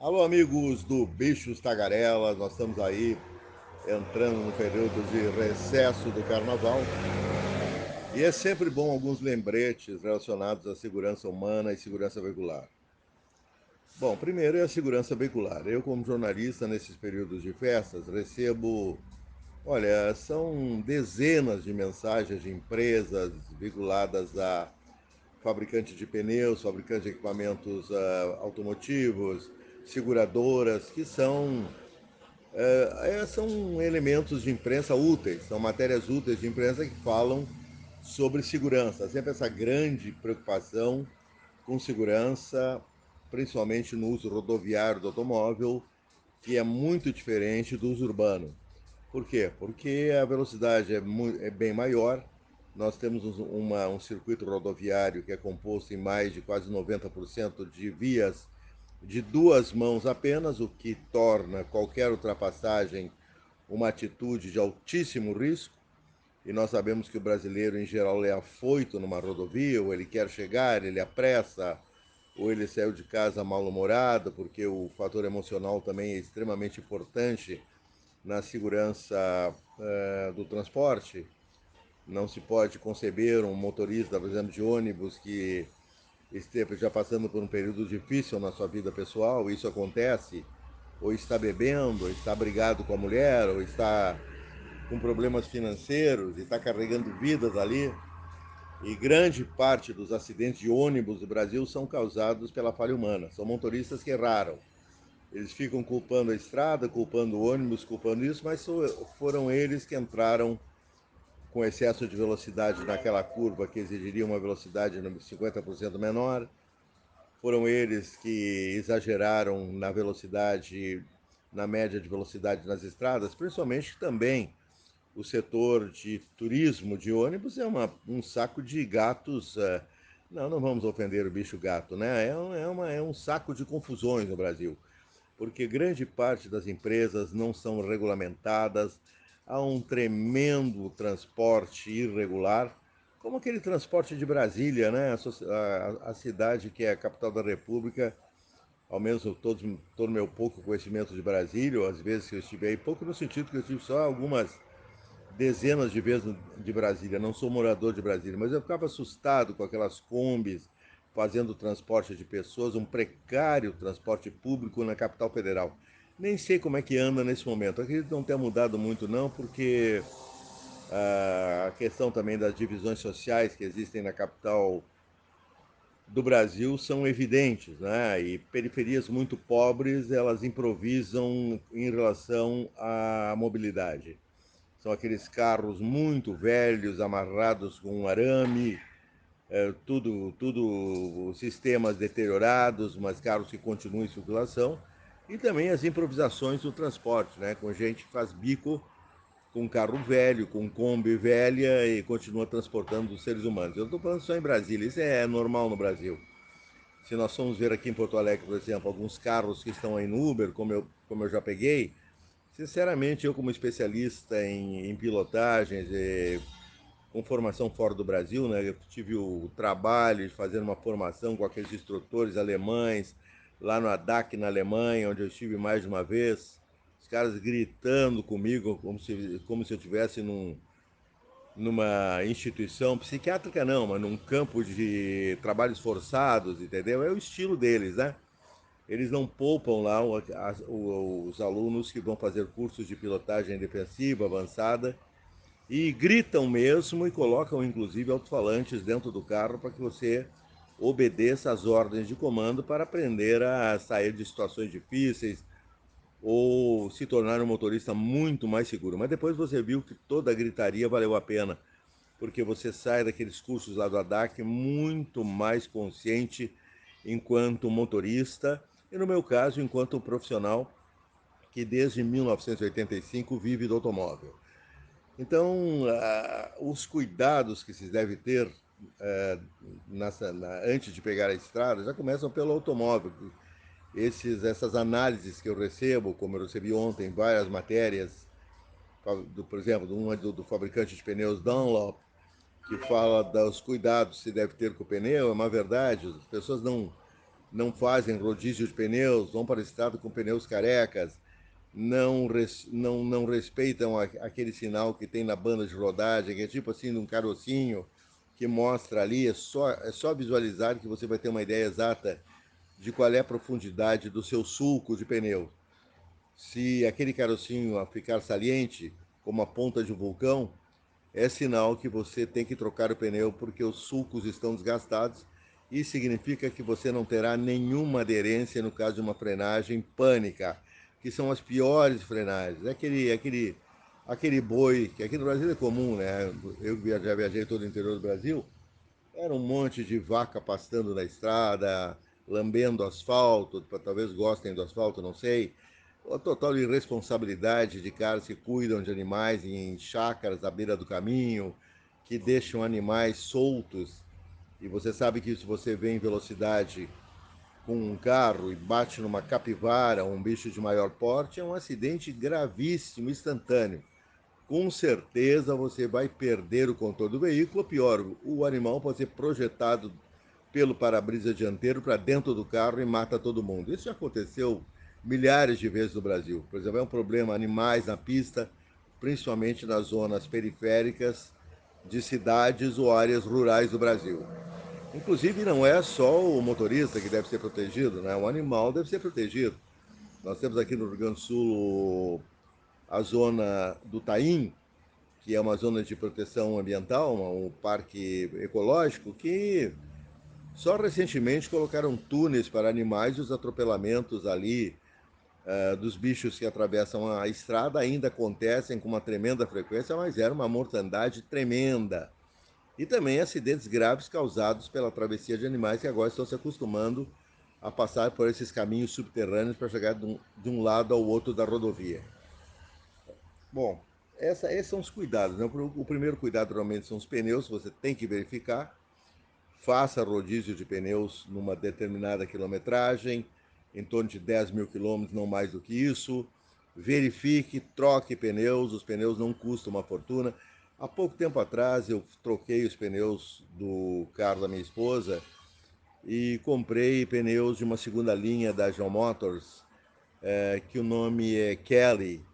Alô, amigos do Bichos Tagarelas, nós estamos aí entrando no período de recesso do carnaval e é sempre bom alguns lembretes relacionados à segurança humana e segurança veicular. Bom, primeiro é a segurança veicular. Eu, como jornalista, nesses períodos de festas, recebo, olha, são dezenas de mensagens de empresas vinculadas a fabricantes de pneus, fabricantes de equipamentos automotivos, seguradoras, que são elementos de imprensa úteis, são matérias úteis de imprensa que falam sobre segurança. Sempre essa grande preocupação com segurança, principalmente no uso rodoviário do automóvel, que é muito diferente do uso urbano. Por quê? Porque a velocidade é bem maior. Nós temos um circuito rodoviário que é composto em mais de quase 90% de vias de duas mãos apenas, o que torna qualquer ultrapassagem uma atitude de altíssimo risco. E nós sabemos que o brasileiro, em geral, é afoito numa rodovia, ou ele quer chegar, ele apressa, ou ele saiu de casa mal-humorado, porque o fator emocional também é extremamente importante na segurança do transporte. Não se pode conceber um motorista, por exemplo, de ônibus que esteja já passando por um período difícil na sua vida pessoal, isso acontece, ou está bebendo, ou está brigado com a mulher, ou está com problemas financeiros, e está carregando vidas ali. E grande parte dos acidentes de ônibus do Brasil são causados pela falha humana. São motoristas que erraram. Eles ficam culpando a estrada, culpando o ônibus, culpando isso, mas foram eles que entraram com excesso de velocidade naquela curva que exigiria uma velocidade 50% menor. Foram eles que exageraram na velocidade, na média de velocidade nas estradas, principalmente também o setor de turismo de ônibus é um saco de gatos. Não vamos ofender o bicho gato, né? É um saco de confusões no Brasil, porque grande parte das empresas não são regulamentadas, há um tremendo transporte irregular, como aquele transporte de Brasília, né? A cidade que é a capital da República, ao menos todo meu pouco conhecimento de Brasília, ou às vezes que eu estive aí, pouco no sentido que eu estive só algumas dezenas de vezes de Brasília, não sou morador de Brasília, mas eu ficava assustado com aquelas combis fazendo transporte de pessoas, um precário transporte público na capital federal. Nem sei como é que anda nesse momento. Acredito que não tenha mudado muito não, porque a questão também das divisões sociais que existem na capital do Brasil são evidentes, né? E periferias muito pobres, elas improvisam em relação à mobilidade. São aqueles carros muito velhos, amarrados com um arame, tudo sistemas deteriorados, mas carros que continuam em circulação. E também as improvisações do transporte, né? Com gente que faz bico com carro velho, com Kombi velha e continua transportando os seres humanos. Eu estou falando só em Brasília, isso é normal no Brasil. Se nós formos ver aqui em Porto Alegre, por exemplo, alguns carros que estão aí no Uber, como eu já peguei, sinceramente, eu como especialista em pilotagens, com formação fora do Brasil, né? Eu tive o trabalho de fazer uma formação com aqueles instrutores alemães, lá no ADAC na Alemanha, onde eu estive mais de uma vez, os caras gritando comigo como se eu estivesse numa instituição psiquiátrica não, mas num campo de trabalhos forçados, entendeu? É o estilo deles, né? Eles não poupam lá os alunos que vão fazer cursos de pilotagem defensiva avançada e gritam mesmo e colocam inclusive alto-falantes dentro do carro para que você obedeça às ordens de comando para aprender a sair de situações difíceis ou se tornar um motorista muito mais seguro. Mas depois você viu que toda a gritaria valeu a pena, porque você sai daqueles cursos lá do ADAC muito mais consciente enquanto motorista e, no meu caso, enquanto profissional que desde 1985 vive do automóvel. Então, os cuidados que se deve ter antes de pegar a estrada já começam pelo automóvel. Essas análises que eu recebo, como eu recebi ontem várias matérias, por exemplo, uma do fabricante de pneus Dunlop, que fala dos cuidados que se deve ter com o pneu, é uma verdade. As pessoas não fazem rodízio de pneus, vão para a estrada com pneus carecas, não respeitam aquele sinal que tem na banda de rodagem, que é tipo assim, de um carocinho que mostra ali, é só visualizar que você vai ter uma ideia exata de qual é a profundidade do seu sulco de pneu. Se aquele carocinho ficar saliente, como a ponta de um vulcão, é sinal que você tem que trocar o pneu porque os sulcos estão desgastados e significa que você não terá nenhuma aderência no caso de uma frenagem pânica, que são as piores frenagens. É aquele boi, que aqui no Brasil é comum, né? Eu já viajei todo o interior do Brasil, era um monte de vaca pastando na estrada, lambendo asfalto, talvez gostem do asfalto, não sei. A total irresponsabilidade de caras que cuidam de animais em chácaras à beira do caminho, que deixam animais soltos. E você sabe que se você vem em velocidade com um carro e bate numa capivara, um bicho de maior porte, é um acidente gravíssimo, instantâneo. Com certeza você vai perder o controle do veículo, ou pior, o animal pode ser projetado pelo para-brisa dianteiro para dentro do carro e mata todo mundo. Isso já aconteceu milhares de vezes no Brasil. Por exemplo, é um problema animais na pista, principalmente nas zonas periféricas de cidades ou áreas rurais do Brasil. Inclusive, não é só o motorista que deve ser protegido, né? O animal deve ser protegido. Nós temos aqui no Rio Grande do Sul a zona do Taim, que é uma zona de proteção ambiental, um parque ecológico, que só recentemente colocaram túneis para animais e os atropelamentos ali dos bichos que atravessam a estrada ainda acontecem com uma tremenda frequência, mas era uma mortandade tremenda. E também acidentes graves causados pela travessia de animais que agora estão se acostumando a passar por esses caminhos subterrâneos para chegar de um lado ao outro da rodovia. Bom, esses são os cuidados, né? O primeiro cuidado realmente são os pneus, você tem que verificar. Faça rodízio de pneus numa determinada quilometragem, em torno de 10 mil quilômetros, não mais do que isso. Verifique, troque pneus, os pneus não custam uma fortuna. Há pouco tempo atrás eu troquei os pneus do carro da minha esposa e comprei pneus de uma segunda linha da John Motors, que o nome é Kelly,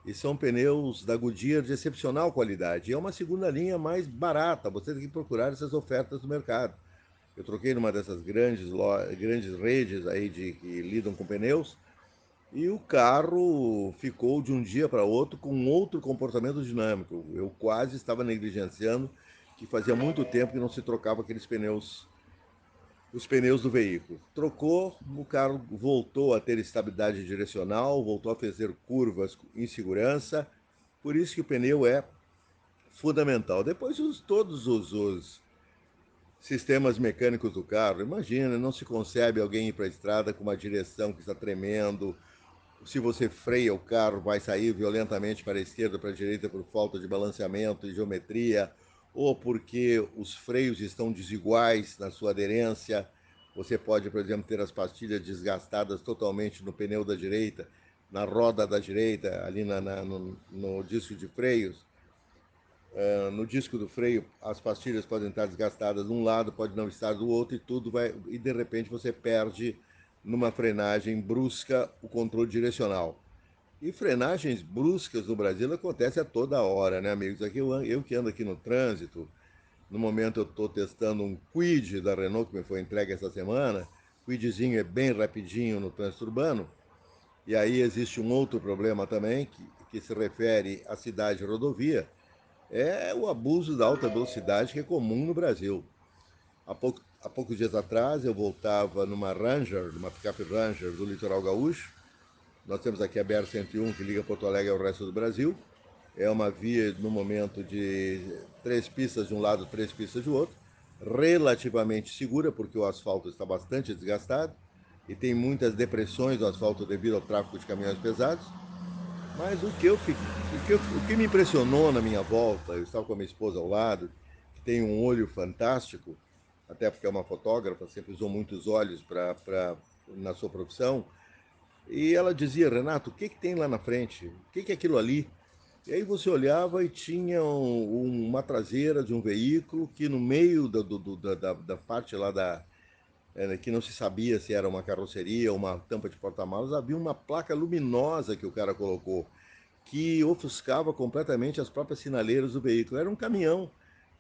e são pneus da Goodyear de excepcional qualidade. E é uma segunda linha mais barata, você tem que procurar essas ofertas no mercado. Eu troquei numa dessas grandes redes aí que lidam com pneus e o carro ficou de um dia para outro com outro comportamento dinâmico. Eu quase estava negligenciando que fazia muito tempo que não se trocava aqueles pneus, os pneus do veículo. Trocou, o carro voltou a ter estabilidade direcional, voltou a fazer curvas em segurança. Por isso que o pneu é fundamental. Depois todos os sistemas mecânicos do carro. Imagina, não se concebe alguém ir para a estrada com uma direção que está tremendo. Se você freia o carro, vai sair violentamente para a esquerda ou para a direita por falta de balanceamento e geometria, ou porque os freios estão desiguais na sua aderência. Você pode, por exemplo, ter as pastilhas desgastadas totalmente no pneu da direita, na roda da direita, ali no disco de freios. No disco do freio, as pastilhas podem estar desgastadas de um lado, pode não estar do outro, e de repente você perde numa frenagem brusca o controle direcional. E frenagens bruscas no Brasil acontecem a toda hora, né, amigos? Aqui eu que ando aqui no trânsito, no momento eu estou testando um Kwid da Renault que me foi entregue essa semana. O Kwidzinho é bem rapidinho no trânsito urbano. E aí existe um outro problema também que se refere à cidade rodovia, é o abuso da alta velocidade que é comum no Brasil. Há poucos dias atrás eu voltava numa Ranger, numa picape Ranger do litoral gaúcho. Nós temos aqui a BR-101 que liga Porto Alegre ao resto do Brasil. É uma via no momento de 3 pistas de um lado, 3 pistas do outro. Relativamente segura porque o asfalto está bastante desgastado e tem muitas depressões do asfalto devido ao tráfego de caminhões pesados. Mas o que me impressionou na minha volta, eu estava com a minha esposa ao lado, que tem um olho fantástico, até porque é uma fotógrafa, sempre usou muitos olhos na sua profissão, e ela dizia, Renato, o que tem lá na frente? O que é aquilo ali? E aí você olhava e tinha uma traseira de um veículo que no meio da parte lá que não se sabia se era uma carroceria ou uma tampa de porta-malas, havia uma placa luminosa que o cara colocou, que ofuscava completamente as próprias sinaleiras do veículo. Era um caminhão,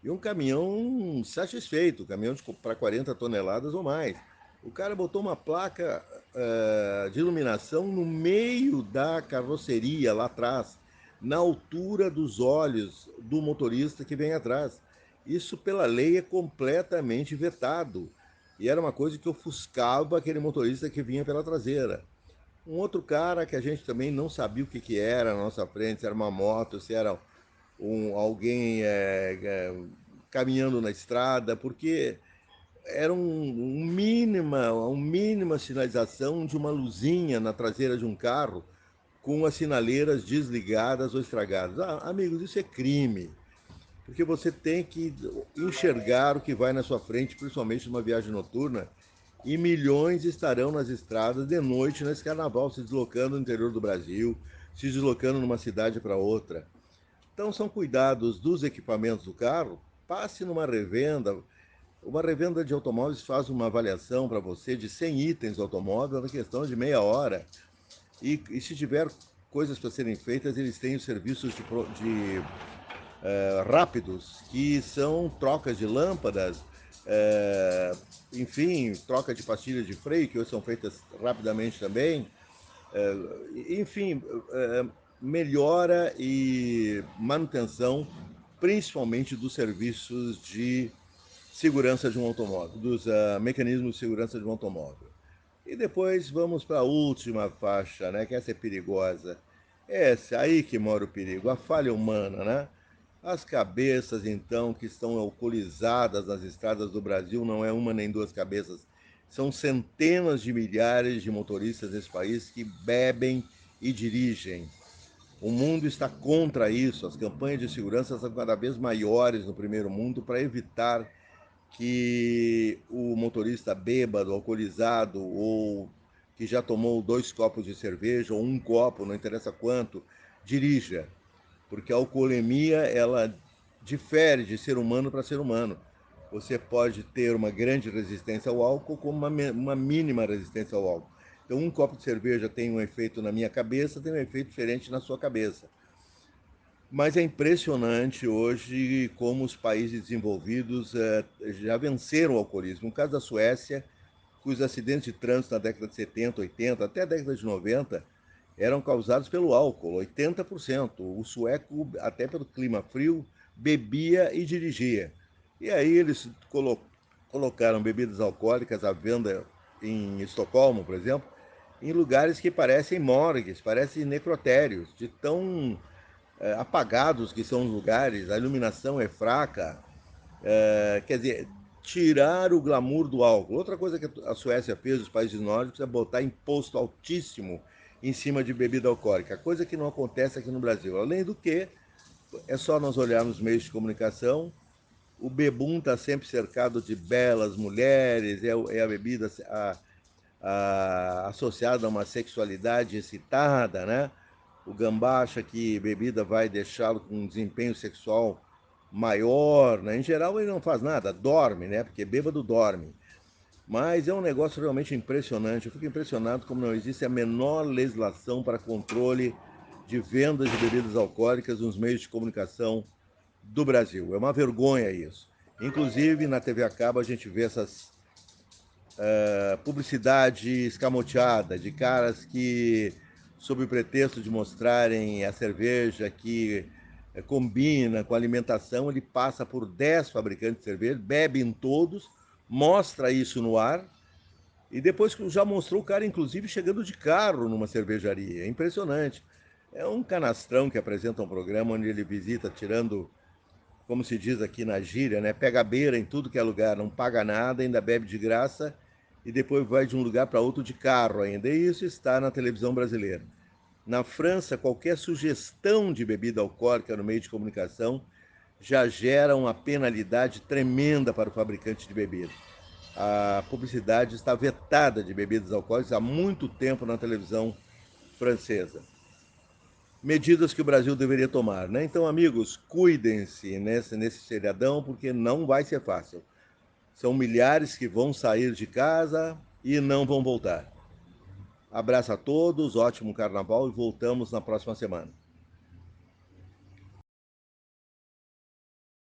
e um caminhão satisfeito, caminhão para 40 toneladas ou mais. O cara botou uma placa de iluminação no meio da carroceria, lá atrás, na altura dos olhos do motorista que vem atrás. Isso, pela lei, é completamente vetado. E era uma coisa que ofuscava aquele motorista que vinha pela traseira. Um outro cara que a gente também não sabia o que era na nossa frente, se era uma moto, se era alguém caminhando na estrada, porque era mínima sinalização de uma luzinha na traseira de um carro com as sinaleiras desligadas ou estragadas. Ah, amigos, isso é crime, porque você tem que enxergar o que vai na sua frente, principalmente numa viagem noturna, e milhões estarão nas estradas de noite nesse carnaval, se deslocando no interior do Brasil, se deslocando numa cidade para outra. Então são cuidados dos equipamentos do carro. Passe numa revenda. Uma revenda de automóveis faz uma avaliação para você de 100 itens do automóvel na questão de meia hora. E se tiver coisas para serem feitas, eles têm os serviços rápidos, que são trocas de lâmpadas, é, enfim, troca de pastilhas de freio, que hoje são feitas rapidamente também. Enfim, melhora e manutenção, principalmente dos serviços de segurança de um automóvel, dos mecanismos de segurança de um automóvel. E depois vamos para a última faixa, né? Que essa é perigosa. Essa aí que mora o perigo, a falha humana, né? As cabeças, então, que estão alcoolizadas nas estradas do Brasil, não é uma nem duas cabeças, são centenas de milhares de motoristas nesse país que bebem e dirigem. O mundo está contra isso, as campanhas de segurança são cada vez maiores no primeiro mundo para evitar que o motorista bêbado, alcoolizado ou que já tomou 2 copos de cerveja ou 1 copo, não interessa quanto, dirija, porque a alcoolemia ela difere de ser humano para ser humano. Você pode ter uma grande resistência ao álcool como uma mínima resistência ao álcool. Então, 1 copo de cerveja tem um efeito na minha cabeça, tem um efeito diferente na sua cabeça. Mas é impressionante hoje como os países desenvolvidos já venceram o alcoolismo. No caso da Suécia, os acidentes de trânsito na década de 70, 80, até a década de 90, eram causados pelo álcool, 80%. O sueco, até pelo clima frio, bebia e dirigia. E aí eles colocaram bebidas alcoólicas à venda em Estocolmo, por exemplo, em lugares que parecem morgues, parecem necrotérios, de tão apagados que são os lugares, a iluminação é fraca, quer dizer, tirar o glamour do álcool. Outra coisa que a Suécia fez, os países nórdicos, é botar imposto altíssimo em cima de bebida alcoólica, coisa que não acontece aqui no Brasil. Além do que, é só nós olharmos os meios de comunicação, o bebum está sempre cercado de belas mulheres, é a bebida associada a uma sexualidade excitada, né? O gambá acha que bebida vai deixá-lo com um desempenho sexual maior, né? Em geral ele não faz nada, dorme, né? Porque bêbado dorme. Mas é um negócio realmente impressionante. Eu fico impressionado como não existe a menor legislação para controle de vendas de bebidas alcoólicas nos meios de comunicação do Brasil. É uma vergonha isso. Inclusive na TV a cabo a gente vê essas publicidade escamoteada de caras que, sob o pretexto de mostrarem a cerveja que combina com a alimentação, ele passa por 10 fabricantes de cerveja, bebe em todos, mostra isso no ar e depois já mostrou o cara, inclusive, chegando de carro numa cervejaria. É impressionante. É um canastrão que apresenta um programa onde ele visita tirando, como se diz aqui na gíria, né? Pega a beira em tudo que é lugar, não paga nada, ainda bebe de graça e depois vai de um lugar para outro de carro ainda. E isso está na televisão brasileira. Na França, qualquer sugestão de bebida alcoólica no meio de comunicação já gera uma penalidade tremenda para o fabricante de bebida. A publicidade está vetada de bebidas alcoólicas há muito tempo na televisão francesa. Medidas que o Brasil deveria tomar, né? Então, amigos, cuidem-se nesse feriadão, porque não vai ser fácil. São milhares que vão sair de casa e não vão voltar. Abraço a todos, ótimo carnaval e voltamos na próxima semana.